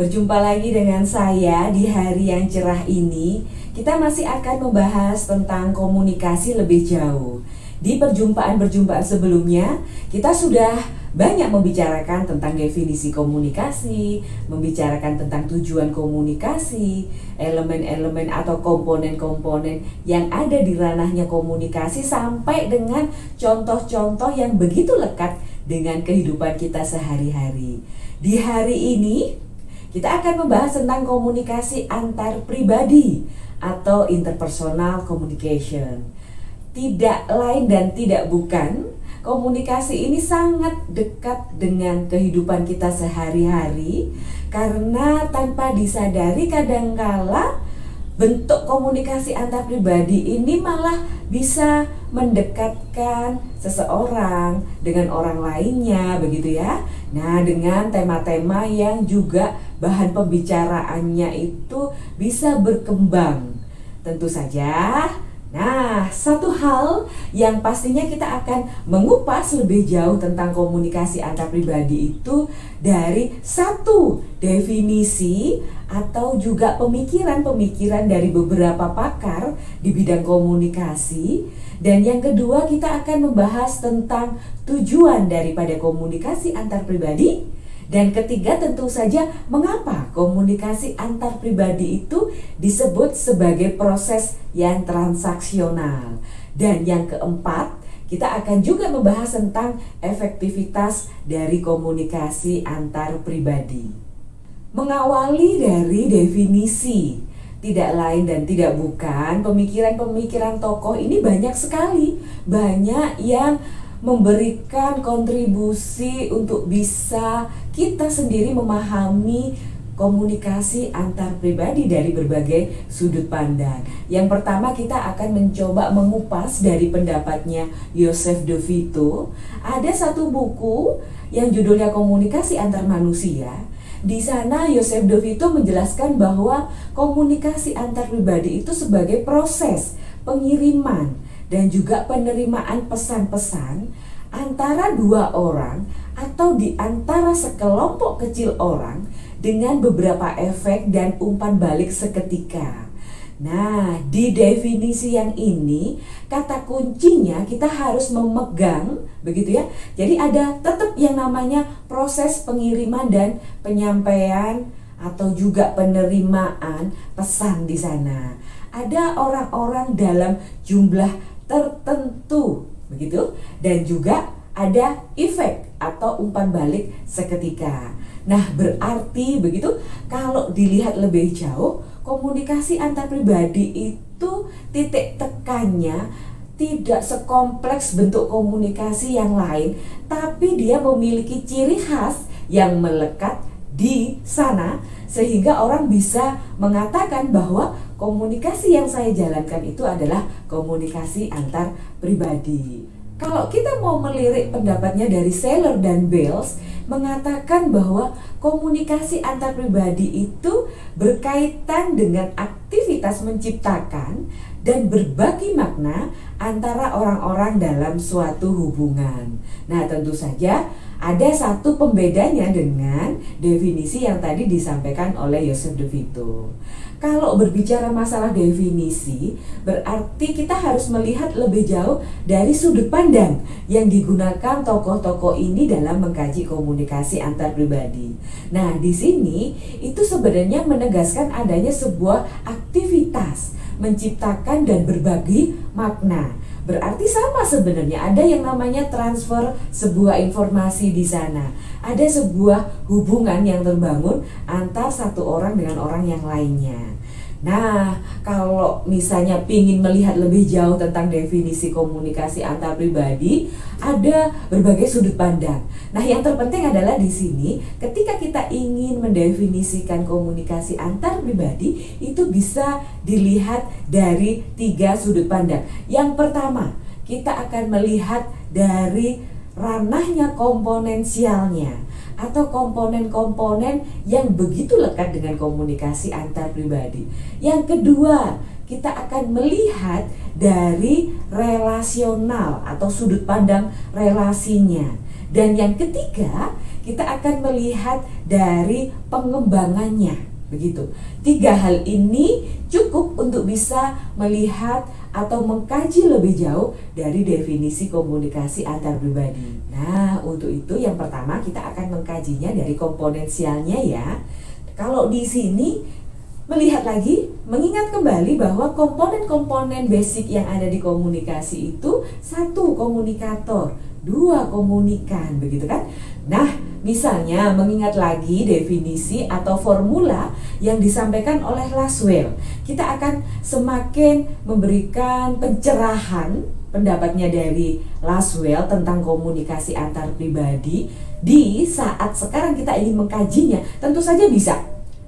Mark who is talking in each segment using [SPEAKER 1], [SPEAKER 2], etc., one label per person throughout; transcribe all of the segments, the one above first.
[SPEAKER 1] Berjumpa lagi dengan saya di hari yang cerah ini. Kita masih akan membahas tentang komunikasi lebih jauh. Di perjumpaan-perjumpaan sebelumnya, kita sudah banyak membicarakan tentang definisi komunikasi, membicarakan tentang tujuan komunikasi, elemen-elemen atau komponen-komponen yang ada di ranahnya komunikasi, sampai dengan contoh-contoh yang begitu lekat dengan kehidupan kita sehari-hari. Di hari ini, kita akan membahas tentang komunikasi antar pribadi atau interpersonal communication. Tidak lain dan tidak bukan, komunikasi ini sangat dekat dengan kehidupan kita sehari-hari, karena tanpa disadari kadangkala bentuk komunikasi antar pribadi ini malah bisa mendekatkan seseorang dengan orang lainnya, begitu ya. Nah, dengan tema-tema yang juga bahan pembicaraannya itu bisa berkembang. Tentu saja, nah, satu hal yang pastinya kita akan mengupas lebih jauh tentang komunikasi antar pribadi itu dari satu definisi atau juga pemikiran-pemikiran dari beberapa pakar di bidang komunikasi. Dan yang kedua, kita akan membahas tentang tujuan daripada komunikasi antar pribadi. Dan ketiga, tentu saja mengapa komunikasi antar pribadi itu disebut sebagai proses yang transaksional. Dan yang keempat, kita akan juga membahas tentang efektivitas dari komunikasi antar pribadi. Mengawali dari definisi, tidak lain dan tidak bukan, pemikiran-pemikiran tokoh ini banyak sekali. Banyak yang memberikan kontribusi untuk bisa kita sendiri memahami komunikasi antar pribadi dari berbagai sudut pandang. Yang pertama, kita akan mencoba mengupas dari pendapatnya Joseph De Vito. Ada satu buku yang judulnya Komunikasi Antar Manusia. Di sana Joseph De Vito menjelaskan bahwa komunikasi antar pribadi itu sebagai proses pengiriman dan juga penerimaan pesan-pesan antara dua orang atau di antara sekelompok kecil orang dengan beberapa efek dan umpan balik seketika. Nah, di definisi yang ini, kata kuncinya kita harus memegang, begitu ya. Jadi ada tetap yang namanya proses pengiriman dan penyampaian atau juga penerimaan pesan di sana. Ada orang-orang dalam jumlah tertentu, begitu, dan juga ada efek atau umpan balik seketika. Nah, berarti begitu, kalau dilihat lebih jauh, komunikasi antar pribadi itu titik tekannya tidak sekompleks bentuk komunikasi yang lain, tapi dia memiliki ciri khas yang melekat di sana, sehingga orang bisa mengatakan bahwa komunikasi yang saya jalankan itu adalah komunikasi antar pribadi. Kalau kita mau melirik pendapatnya dari Seller dan Bales, mengatakan bahwa komunikasi antar pribadi itu berkaitan dengan aktivitas menciptakan dan berbagi makna antara orang-orang dalam suatu hubungan. Nah, tentu saja ada satu pembedanya dengan definisi yang tadi disampaikan oleh Joseph De Vito. Kalau berbicara masalah definisi, berarti kita harus melihat lebih jauh dari sudut pandang yang digunakan tokoh-tokoh ini dalam mengkaji komunikasi antar pribadi. Nah, di sini itu sebenarnya menegaskan adanya sebuah aktivitas menciptakan dan berbagi makna. Berarti sama sebenarnya, ada yang namanya transfer sebuah informasi di sana. Ada sebuah hubungan yang terbangun antar satu orang dengan orang yang lainnya. Nah, kalau misalnya ingin melihat lebih jauh tentang definisi komunikasi antar pribadi, ada berbagai sudut pandang. Nah, yang terpenting adalah di sini, ketika kita ingin mendefinisikan komunikasi antar pribadi, itu bisa dilihat dari 3 sudut pandang. Yang pertama, kita akan melihat dari ranahnya komponensialnya atau komponen-komponen yang begitu lekat dengan komunikasi antar pribadi. Yang kedua, kita akan melihat dari relasional atau sudut pandang relasinya. Dan yang ketiga, kita akan melihat dari pengembangannya, begitu. 3 hal ini cukup untuk bisa melihat atau mengkaji lebih jauh dari definisi komunikasi antar pribadi. Nah, untuk itu yang pertama kita akan mengkajinya dari komponensialnya ya. Kalau di sini melihat lagi, mengingat kembali bahwa komponen-komponen basic yang ada di komunikasi itu 1 komunikator, 2 komunikan, begitu kan? Nah, misalnya mengingat lagi definisi atau formula yang disampaikan oleh Laswell, kita akan semakin memberikan pencerahan pendapatnya dari Laswell tentang komunikasi antar pribadi di saat sekarang kita ingin mengkajinya. Tentu saja bisa.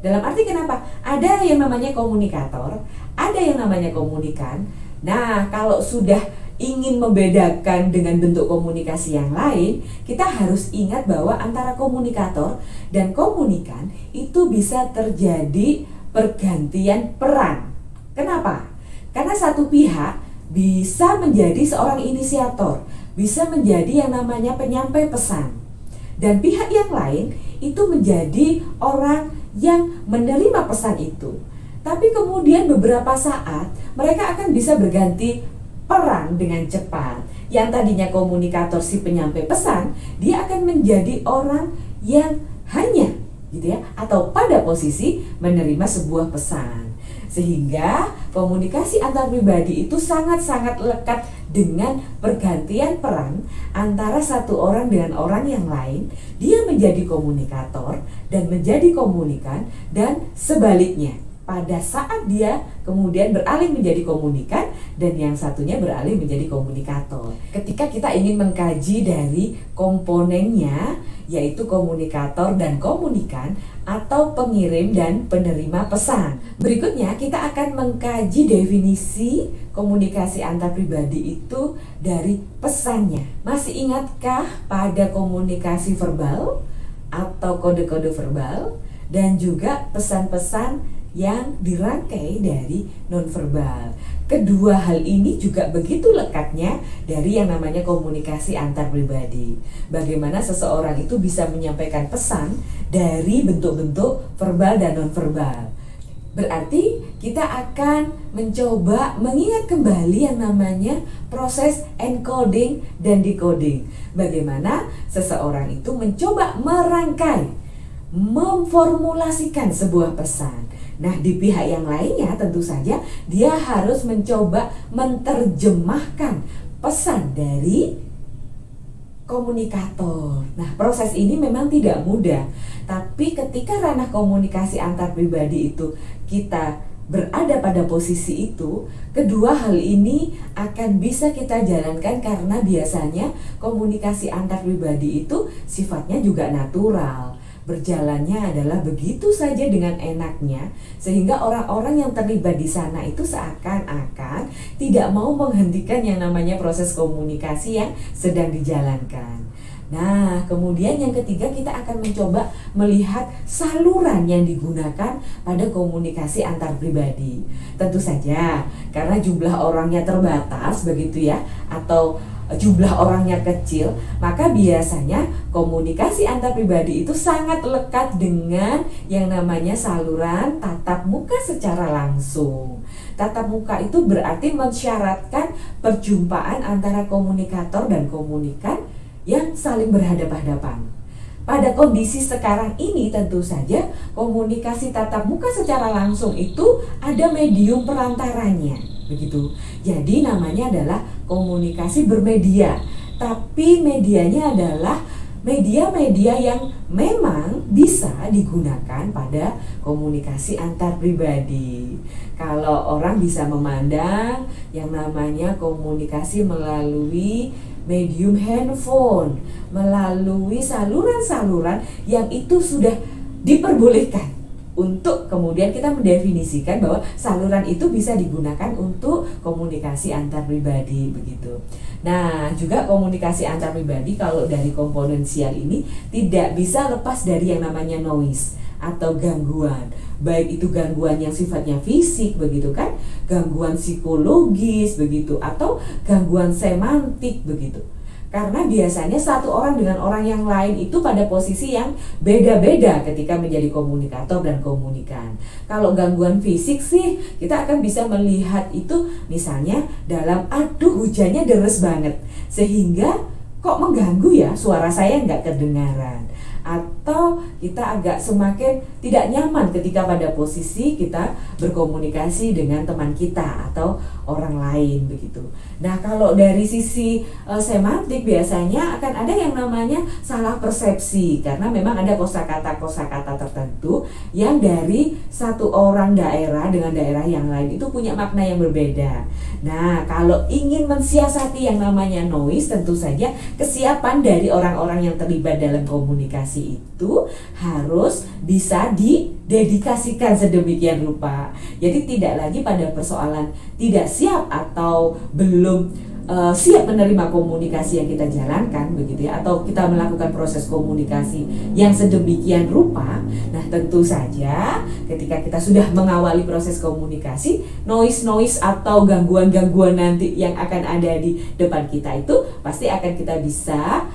[SPEAKER 1] Dalam arti kenapa? Ada yang namanya komunikator, ada yang namanya komunikan. Nah, kalau sudah ingin membedakan dengan bentuk komunikasi yang lain, kita harus ingat bahwa antara komunikator dan komunikan itu bisa terjadi pergantian peran. Kenapa? Karena satu pihak bisa menjadi seorang inisiator, bisa menjadi yang namanya penyampai pesan. Dan pihak yang lain itu menjadi orang yang menerima pesan itu. Tapi kemudian beberapa saat mereka akan bisa berganti peran dengan cepat. Yang tadinya komunikator si penyampai pesan, dia akan menjadi orang yang hanya gitu ya, atau pada posisi menerima sebuah pesan. Sehingga komunikasi antar pribadi itu sangat-sangat lekat dengan pergantian peran antara satu orang dengan orang yang lain. Dia menjadi komunikator dan menjadi komunikan, dan sebaliknya. Pada saat dia kemudian beralih menjadi komunikan dan yang satunya beralih menjadi komunikator. Ketika kita ingin mengkaji dari komponennya, yaitu komunikator dan komunikan atau pengirim dan penerima pesan. Berikutnya kita akan mengkaji definisi komunikasi antar pribadi itu dari pesannya. Masih ingatkah pada komunikasi verbal atau kode-kode verbal dan juga pesan-pesan yang dirangkai dari nonverbal? Kedua hal ini juga begitu lekatnya dari yang namanya komunikasi antar pribadi. Bagaimana seseorang itu bisa menyampaikan pesan dari bentuk-bentuk verbal dan nonverbal. Berarti kita akan mencoba mengingat kembali yang namanya proses encoding dan decoding. Bagaimana seseorang itu mencoba merangkai, memformulasikan sebuah pesan. Nah, di pihak yang lainnya tentu saja dia harus mencoba menerjemahkan pesan dari komunikator. Nah, proses ini memang tidak mudah. Tapi ketika ranah komunikasi antar pribadi itu kita berada pada posisi itu, kedua hal ini akan bisa kita jalankan karena biasanya komunikasi antar pribadi itu sifatnya juga natural. Berjalannya adalah begitu saja dengan enaknya, sehingga orang-orang yang terlibat di sana itu seakan-akan tidak mau menghentikan yang namanya proses komunikasi yang sedang dijalankan. Nah, kemudian yang ketiga kita akan mencoba melihat saluran yang digunakan pada komunikasi antar pribadi. Tentu saja karena jumlah orangnya terbatas begitu ya, atau jumlah orangnya kecil, maka biasanya komunikasi antar pribadi itu sangat lekat dengan yang namanya saluran tatap muka secara langsung. Tatap muka itu berarti mensyaratkan perjumpaan antara komunikator dan komunikan yang saling berhadapan-hadapan. Pada kondisi sekarang ini tentu saja komunikasi tatap muka secara langsung itu ada medium perantaranya, begitu. Jadi namanya adalah komunikasi bermedia, tapi medianya adalah media-media yang memang bisa digunakan pada komunikasi antar pribadi. Kalau orang bisa memandang yang namanya komunikasi melalui medium handphone, melalui saluran-saluran yang itu sudah diperbolehkan untuk kemudian kita mendefinisikan bahwa saluran itu bisa digunakan untuk komunikasi antar pribadi begitu. Nah, juga komunikasi antar pribadi kalau dari komponensial ini tidak bisa lepas dari yang namanya noise atau gangguan. Baik itu gangguan yang sifatnya fisik begitu kan, gangguan psikologis begitu, atau gangguan semantik begitu. Karena biasanya satu orang dengan orang yang lain itu pada posisi yang beda-beda ketika menjadi komunikator dan komunikan. Kalau gangguan fisik sih kita akan bisa melihat itu misalnya dalam aduh hujannya deres banget sehingga kok mengganggu ya, suara saya nggak kedengaran. Atau kita agak semakin tidak nyaman ketika pada posisi kita berkomunikasi dengan teman kita atau orang lain begitu. Nah kalau dari sisi semantik biasanya akan ada yang namanya salah persepsi karena memang ada kosakata tertentu yang dari satu orang daerah dengan daerah yang lain itu punya makna yang berbeda. Nah kalau ingin mensiasati yang namanya noise, tentu saja kesiapan dari orang-orang yang terlibat dalam komunikasi itu harus bisa didedikasikan sedemikian rupa. Jadi tidak lagi pada persoalan tidak siap atau belum siap menerima komunikasi yang kita jalankan begitu ya, atau kita melakukan proses komunikasi yang sedemikian rupa. Nah tentu saja ketika kita sudah mengawali proses komunikasi, noise atau gangguan-gangguan nanti yang akan ada di depan kita itu pasti akan kita bisa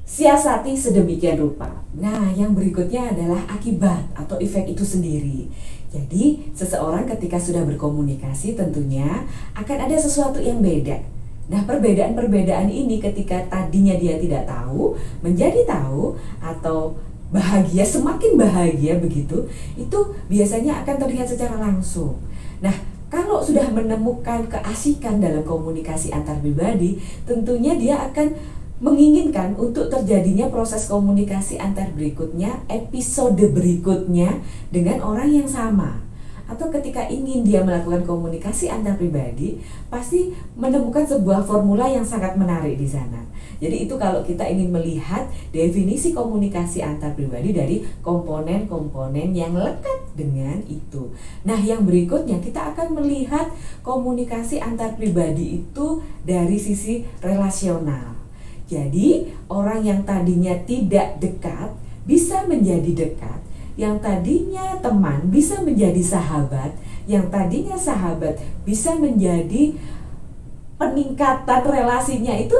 [SPEAKER 1] siasati sedemikian rupa. Nah yang berikutnya adalah akibat atau efek itu sendiri. Jadi seseorang ketika sudah berkomunikasi tentunya akan ada sesuatu yang beda. Nah perbedaan-perbedaan ini ketika tadinya dia tidak tahu, menjadi tahu atau bahagia, semakin bahagia begitu, itu biasanya akan terlihat secara langsung. Nah kalau sudah menemukan keasikan dalam komunikasi antar pribadi, tentunya dia akan menginginkan untuk terjadinya proses komunikasi antar berikutnya, episode berikutnya dengan orang yang sama. Atau ketika ingin dia melakukan komunikasi antar pribadi, pasti menemukan sebuah formula yang sangat menarik di sana. Jadi itu kalau kita ingin melihat definisi komunikasi antar pribadi dari komponen-komponen yang lekat dengan itu. Nah yang berikutnya kita akan melihat komunikasi antar pribadi itu dari sisi relasional. Jadi orang yang tadinya tidak dekat bisa menjadi dekat, yang tadinya teman bisa menjadi sahabat, yang tadinya sahabat bisa menjadi peningkatan relasinya itu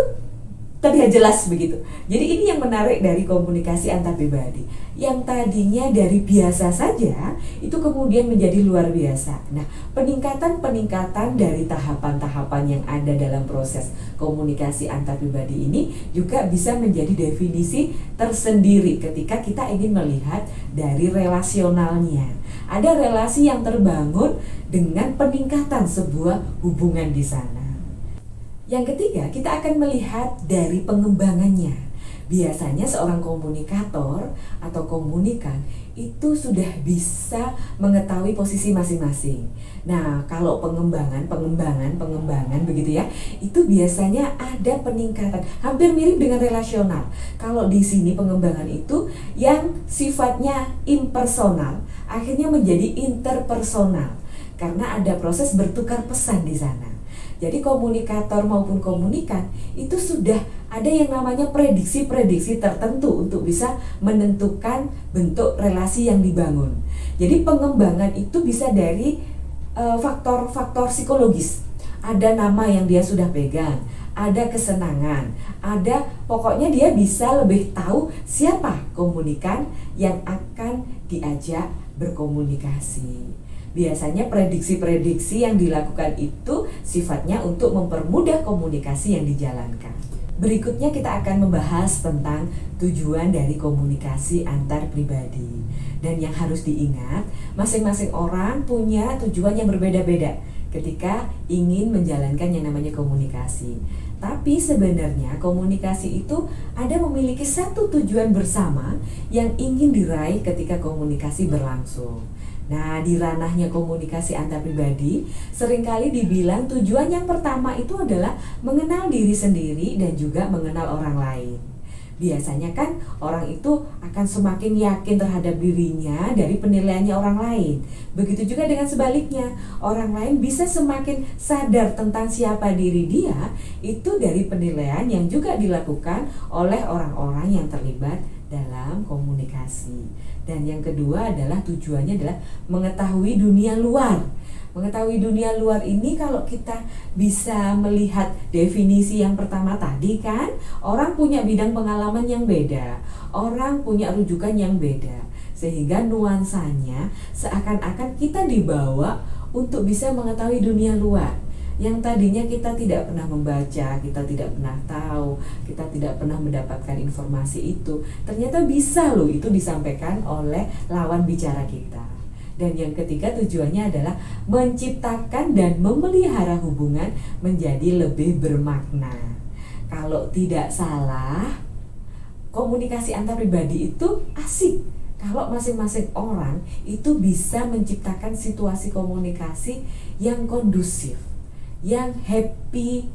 [SPEAKER 1] terlihat jelas begitu. Jadi ini yang menarik dari komunikasi antar pribadi. Yang tadinya dari biasa saja itu kemudian menjadi luar biasa. Nah, peningkatan dari tahapan-tahapan yang ada dalam proses komunikasi antar pribadi ini juga bisa menjadi definisi tersendiri ketika kita ingin melihat dari relasionalnya. Ada relasi yang terbangun dengan peningkatan sebuah hubungan di sana. Yang ketiga, kita akan melihat dari pengembangannya. Biasanya seorang komunikator atau komunikan itu sudah bisa mengetahui posisi masing-masing. Nah, kalau pengembangan begitu ya, itu biasanya ada peningkatan, hampir mirip dengan relasional. Kalau di sini pengembangan itu yang sifatnya impersonal, akhirnya menjadi interpersonal karena ada proses bertukar pesan di sana. Jadi komunikator maupun komunikan itu sudah ada yang namanya prediksi-prediksi tertentu untuk bisa menentukan bentuk relasi yang dibangun. Jadi pengembangan itu bisa dari faktor-faktor psikologis. Ada nama yang dia sudah pegang, ada kesenangan, ada pokoknya dia bisa lebih tahu siapa komunikan yang akan diajak berkomunikasi. Biasanya prediksi-prediksi yang dilakukan itu sifatnya untuk mempermudah komunikasi yang dijalankan. Berikutnya kita akan membahas tentang tujuan dari komunikasi antar pribadi. Dan yang harus diingat, masing-masing orang punya tujuan yang berbeda-beda ketika ingin menjalankan yang namanya komunikasi. Tapi sebenarnya komunikasi itu ada memiliki satu tujuan bersama yang ingin diraih ketika komunikasi berlangsung. Nah, di ranahnya komunikasi antar pribadi, seringkali dibilang tujuan yang pertama itu adalah mengenal diri sendiri dan juga mengenal orang lain. Biasanya kan orang itu akan semakin yakin terhadap dirinya dari penilaiannya orang lain. Begitu juga dengan sebaliknya, orang lain bisa semakin sadar tentang siapa diri dia itu dari penilaian yang juga dilakukan oleh orang-orang yang terlibat dalam komunikasi. Dan yang kedua adalah tujuannya adalah mengetahui dunia luar, Mengetahui dunia luar ini kalau kita bisa melihat definisi yang pertama tadi kan, orang punya bidang pengalaman yang beda, orang punya rujukan yang beda, sehingga nuansanya seakan-akan kita dibawa untuk bisa mengetahui dunia luar yang tadinya kita tidak pernah membaca, kita tidak pernah tahu, kita tidak pernah mendapatkan informasi itu, ternyata bisa loh itu disampaikan oleh lawan bicara kita. Dan yang ketiga tujuannya adalah menciptakan dan memelihara hubungan menjadi lebih bermakna. Kalau tidak salah, komunikasi antar pribadi itu asik kalau masing-masing orang itu bisa menciptakan situasi komunikasi yang kondusif, yang happy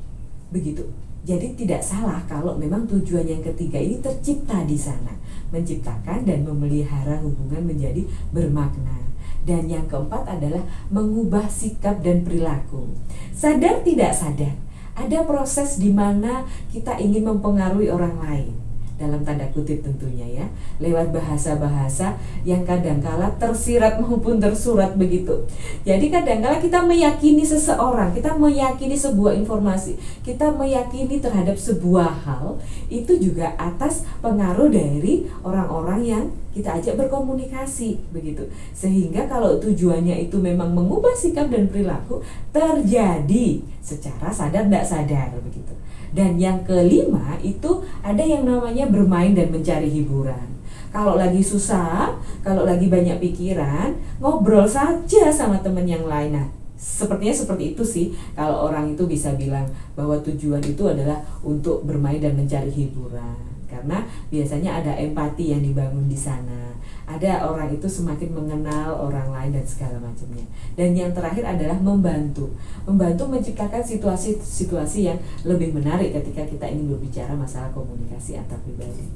[SPEAKER 1] begitu. Jadi tidak salah kalau memang tujuan yang ketiga ini tercipta di sana, menciptakan dan memelihara hubungan menjadi bermakna. Dan yang keempat adalah mengubah sikap dan perilaku. Sadar tidak sadar, ada proses di mana kita ingin mempengaruhi orang lain, dalam tanda kutip tentunya ya, lewat bahasa-bahasa yang kadangkala tersirat maupun tersurat begitu. Jadi kadangkala kita meyakini seseorang, kita meyakini sebuah informasi, kita meyakini terhadap sebuah hal, itu juga atas pengaruh dari orang-orang yang kita ajak berkomunikasi begitu. Sehingga kalau tujuannya itu memang mengubah sikap dan perilaku, terjadi secara sadar tidak sadar begitu. Dan yang kelima itu ada yang namanya bermain dan mencari hiburan. Kalau lagi susah, kalau lagi banyak pikiran, ngobrol saja sama teman yang lain. Nah, sepertinya seperti itu sih kalau orang itu bisa bilang bahwa tujuan itu adalah untuk bermain dan mencari hiburan. Karena biasanya ada empati yang dibangun di sana. Ada orang itu semakin mengenal orang lain dan segala macamnya. Dan yang terakhir adalah membantu menciptakan situasi-situasi yang lebih menarik ketika kita ingin berbicara masalah komunikasi antar pribadi.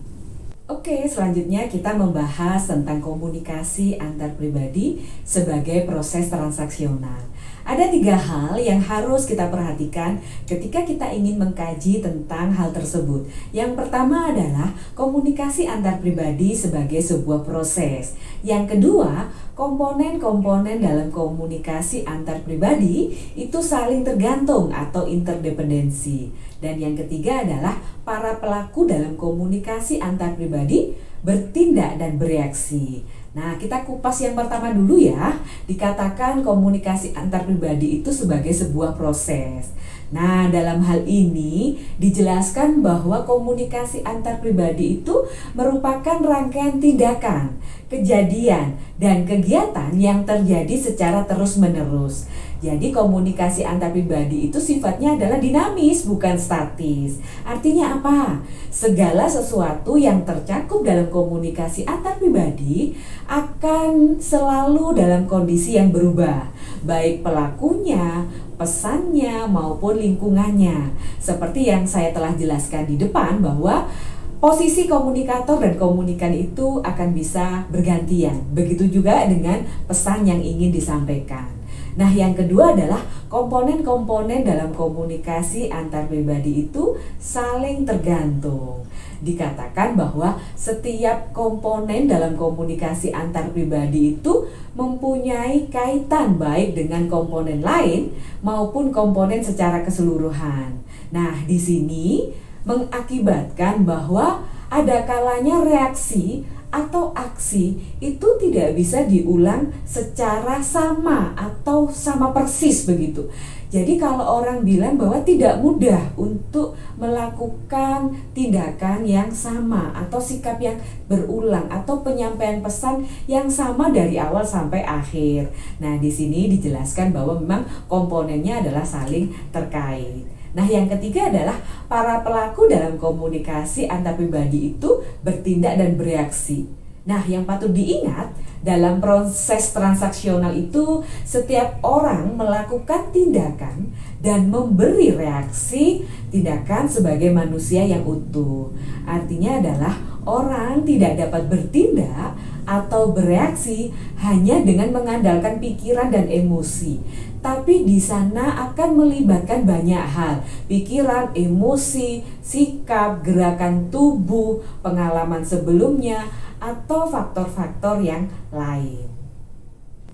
[SPEAKER 1] Oke, selanjutnya kita membahas tentang komunikasi antar pribadi sebagai proses transaksional. Ada 3 hal yang harus kita perhatikan ketika kita ingin mengkaji tentang hal tersebut. Yang pertama adalah komunikasi antar pribadi sebagai sebuah proses. Yang kedua, komponen-komponen dalam komunikasi antar pribadi itu saling tergantung atau interdependensi. Dan yang ketiga adalah para pelaku dalam komunikasi antar pribadi bertindak dan bereaksi. Nah, kita kupas yang pertama dulu ya. Dikatakan komunikasi antar pribadi itu sebagai sebuah proses. Nah, dalam hal ini dijelaskan bahwa komunikasi antar pribadi itu merupakan rangkaian tindakan, kejadian, dan kegiatan yang terjadi secara terus-menerus. Jadi komunikasi antar pribadi itu sifatnya adalah dinamis, bukan statis. Artinya apa? Segala sesuatu yang tercakup dalam komunikasi antar pribadi akan selalu dalam kondisi yang berubah, baik pelakunya, pesannya, maupun lingkungannya. Seperti yang saya telah jelaskan di depan bahwa posisi komunikator dan komunikan itu akan bisa bergantian. Begitu juga dengan pesan yang ingin disampaikan. Nah, yang kedua adalah komponen-komponen dalam komunikasi antar pribadi itu saling tergantung. Dikatakan bahwa setiap komponen dalam komunikasi antar pribadi itu mempunyai kaitan baik dengan komponen lain maupun komponen secara keseluruhan. Nah, di sini mengakibatkan bahwa ada kalanya reaksi atau aksi itu tidak bisa diulang secara sama atau sama persis begitu. Jadi kalau orang bilang bahwa tidak mudah untuk melakukan tindakan yang sama atau sikap yang berulang atau penyampaian pesan yang sama dari awal sampai akhir. Nah, di sini dijelaskan bahwa memang komponennya adalah saling terkait. Nah, yang ketiga adalah para pelaku dalam komunikasi antar pribadi itu bertindak dan bereaksi. Nah, yang patut diingat dalam proses transaksional itu setiap orang melakukan tindakan dan memberi reaksi tindakan sebagai manusia yang utuh. Artinya adalah orang tidak dapat bertindak atau bereaksi hanya dengan mengandalkan pikiran dan emosi. Tapi di sana akan melibatkan banyak hal, pikiran, emosi, sikap, gerakan tubuh, pengalaman sebelumnya, atau faktor-faktor yang lain.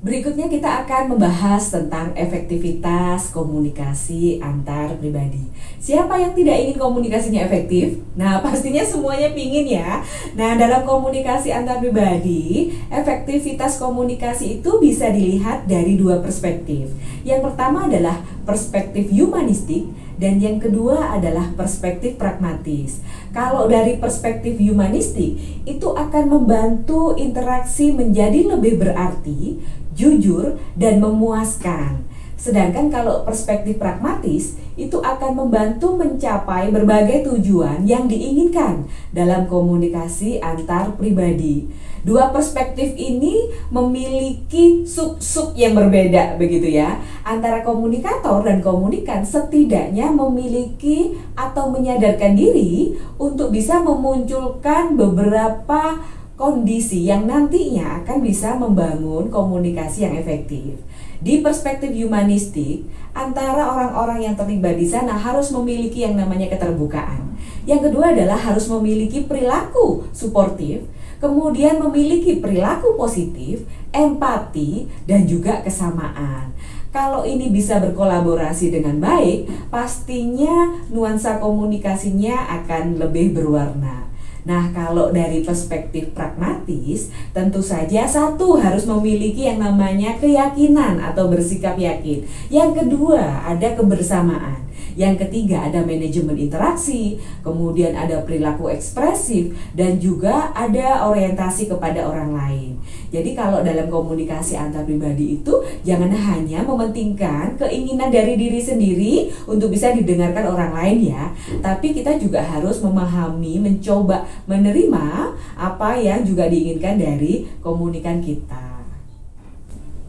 [SPEAKER 1] Berikutnya kita akan membahas tentang efektivitas komunikasi antar pribadi. Siapa yang tidak ingin komunikasinya efektif? Nah, pastinya semuanya pingin ya. Nah, dalam komunikasi antar pribadi, efektivitas komunikasi itu bisa dilihat dari dua perspektif. Yang pertama adalah perspektif humanistik dan yang kedua adalah perspektif pragmatis. Kalau dari perspektif humanistik, itu akan membantu interaksi menjadi lebih berarti, jujur, dan memuaskan. Sedangkan kalau perspektif pragmatis, itu akan membantu mencapai berbagai tujuan yang diinginkan dalam komunikasi antar pribadi. Dua perspektif ini memiliki sub-sub yang berbeda begitu ya. Antara komunikator dan komunikan setidaknya memiliki atau menyadarkan diri untuk bisa memunculkan beberapa kondisi yang nantinya akan bisa membangun komunikasi yang efektif. Di perspektif humanistik, antara orang-orang yang terlibat di sana harus memiliki yang namanya keterbukaan. Yang kedua adalah harus memiliki perilaku suportif, kemudian memiliki perilaku positif, empati, dan juga kesamaan. Kalau ini bisa berkolaborasi dengan baik, pastinya nuansa komunikasinya akan lebih berwarna. Nah, kalau dari perspektif pragmatis, tentu saja satu harus memiliki yang namanya keyakinan atau bersikap yakin. Yang kedua, ada kebersamaan. Yang ketiga, ada manajemen interaksi, kemudian ada perilaku ekspresif, dan juga ada orientasi kepada orang lain. Jadi kalau dalam komunikasi antar pribadi itu, jangan hanya mementingkan keinginan dari diri sendiri untuk bisa didengarkan orang lain ya, tapi kita juga harus memahami, mencoba menerima apa yang juga diinginkan dari komunikan kita.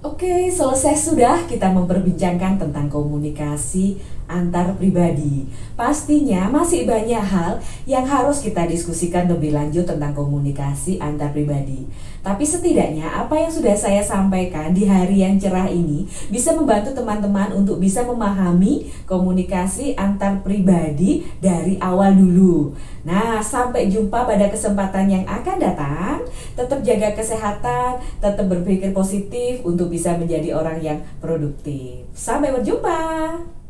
[SPEAKER 1] Oke, selesai sudah kita memperbincangkan tentang komunikasi antar pribadi. Pastinya masih banyak hal yang harus kita diskusikan lebih lanjut tentang komunikasi antar pribadi. Tapi setidaknya apa yang sudah saya sampaikan di hari yang cerah ini bisa membantu teman-teman untuk bisa memahami komunikasi antar pribadi dari awal dulu. Nah, sampai jumpa pada kesempatan yang akan datang. Tetap jaga kesehatan, tetap berpikir positif untuk bisa menjadi orang yang produktif. Sampai berjumpa.